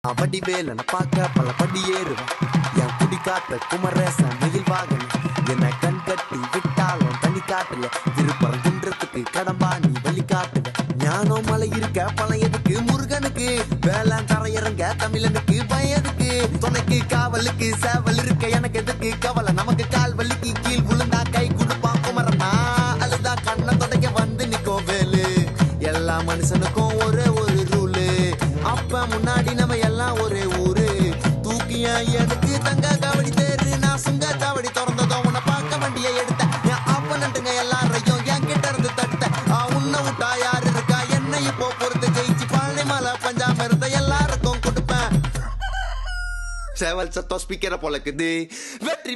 அவடி வேலன பார்க்க பல படி ஏறுவேன் என் குடி காத்த குமரேசன் வெயில் வாகனம் என்னை கண் கட்டி விட்டாலும் தனி காட்டுல திருப்பரம் குன்றத்துக்கு கடம்பா நீ வழி காட்டுவேன் ஞானம் மலை இருக்க பழையதுக்கு முருகனுக்கு வேளாண் தரையிறங்க தமிழனுக்கு பயதுக்கு துணைக்கு காவலுக்கு சேவல் இருக்க எனக்கு எதுக்கு கவலை நமக்கு கால் வலிக்கு கீழ் விழுந்தா கை கொடுப்பான் குமரனா அழுதா கண்ணை தொடக்க வந்து நிற்கும் வேலு எல்லா மனுஷனுக்கும் ஒரே ஒரு ரூலு அப்ப முன்னாடி நம்ம எல்லாம் ஒரே ஊரு தூக்கிய எனக்கு தங்க காவடி தேரு நான் சுங்க காவடி திறந்ததும் உன்னை பார்க்க வண்டியை எடுத்த என் அப்பனண்டுங்க எல்லாரையும் என் கிட்ட இருந்து தட்ட உன்னை விட்டா யாரு இருக்கா என்னை இப்போ பொறுத்து ஜெயிச்சு பழனி மலை பஞ்சாம இருந்த எல்லாருக்கும் கொடுப்பேன் சேவல் சத்தம் ஸ்பீக்கரை பொழக்குது வெற்றி